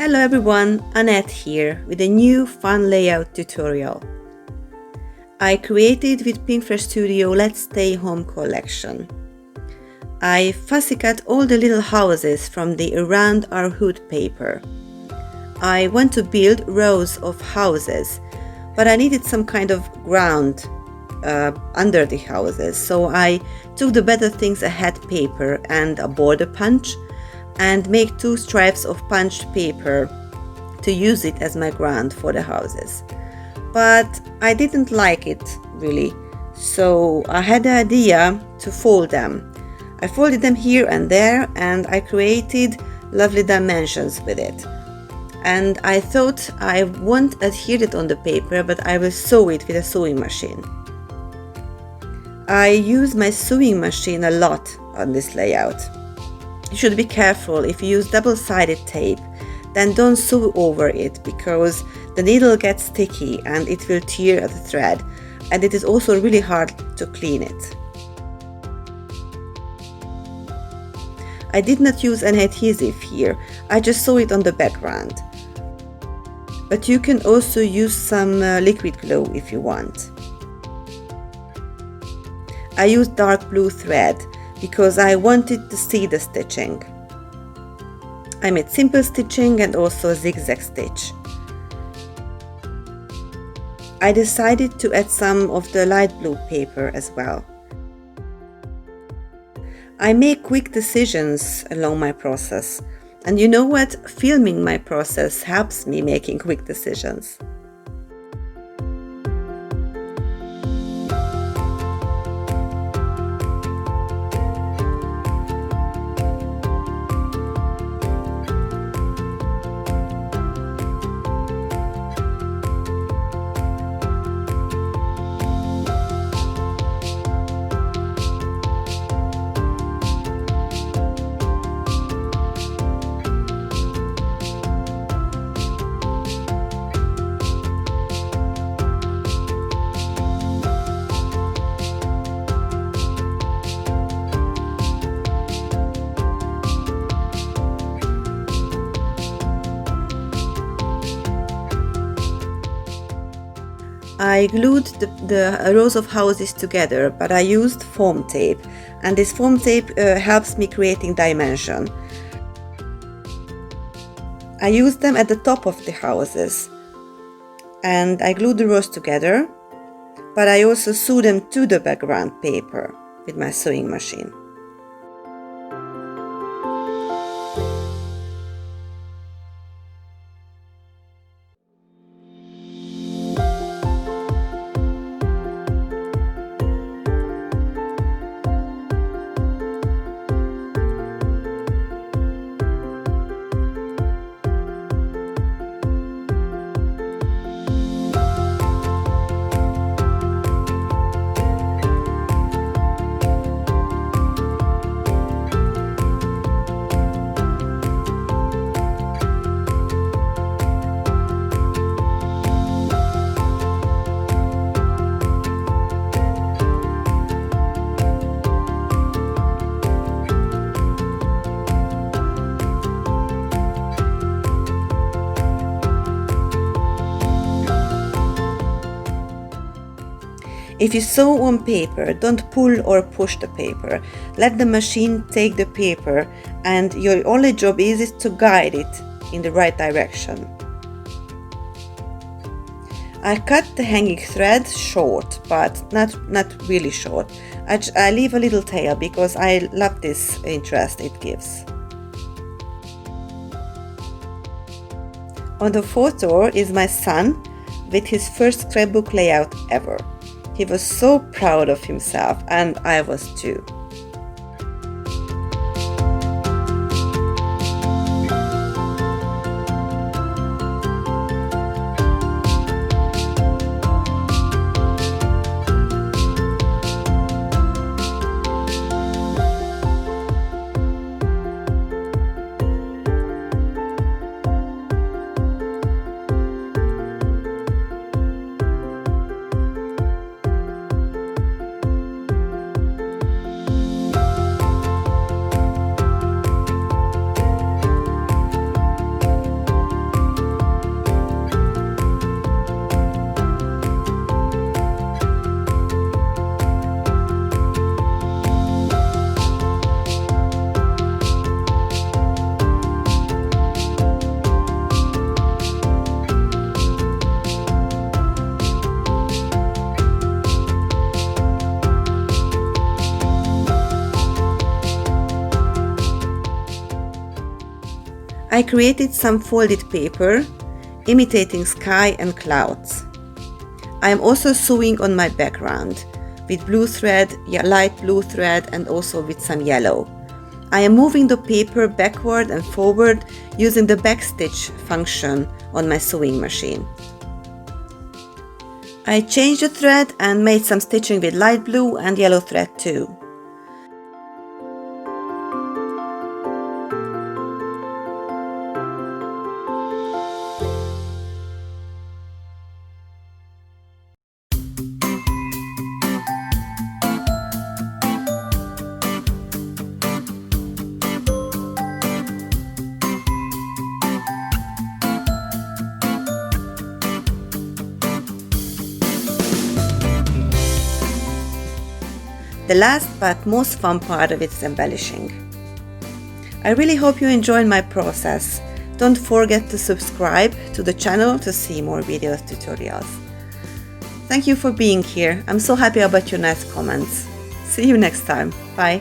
Hello everyone, Anett here with a new fun layout tutorial. I created with Pinkfresh Studio Let's Stay Home collection. I fussy cut all the little houses from the Around Our Hood paper. I want to build rows of houses, but I needed some kind of ground under the houses, so I took the Better Things Ahead paper and a border punch and make 2 stripes of punched paper to use it as my ground for the houses. But I didn't like it really, so I had the idea to fold them. I folded them here and there and I created lovely dimensions with it. And I thought I won't adhere it on the paper, but I will sew it with a sewing machine. I use my sewing machine a lot on this layout. You should be careful. If you use double-sided tape, then don't sew over it because the needle gets sticky and it will tear at the thread, and it is also really hard to clean it. I did not use any adhesive here, I just sew it on the background. But you can also use some liquid glue if you want. I used dark blue thread because I wanted to see the stitching. I made simple stitching and also a zigzag stitch. I decided to add some of the light blue paper as well. I make quick decisions along my process, and you know what? Filming my process helps me making quick decisions. I glued the rows of houses together, but I used foam tape, and this foam tape helps me creating dimension. I used them at the top of the houses, and I glued the rows together, but I also sewed them to the background paper with my sewing machine. If you sew on paper, don't pull or push the paper. Let the machine take the paper, and your only job is to guide it in the right direction. I cut the hanging thread short, but not really short. I leave a little tail because I love this interest it gives. On the photo is my son with his first scrapbook layout ever. He was so proud of himself, and I was too. I created some folded paper, imitating sky and clouds. I am also sewing on my background with blue thread, light blue thread, and also with some yellow. I am moving the paper backward and forward using the backstitch function on my sewing machine. I changed the thread and made some stitching with light blue and yellow thread too. The last but most fun part of it is embellishing. I really hope you enjoyed my process. Don't forget to subscribe to the channel to see more videos, tutorials. Thank you for being here. I'm so happy about your nice comments. See you next time. Bye.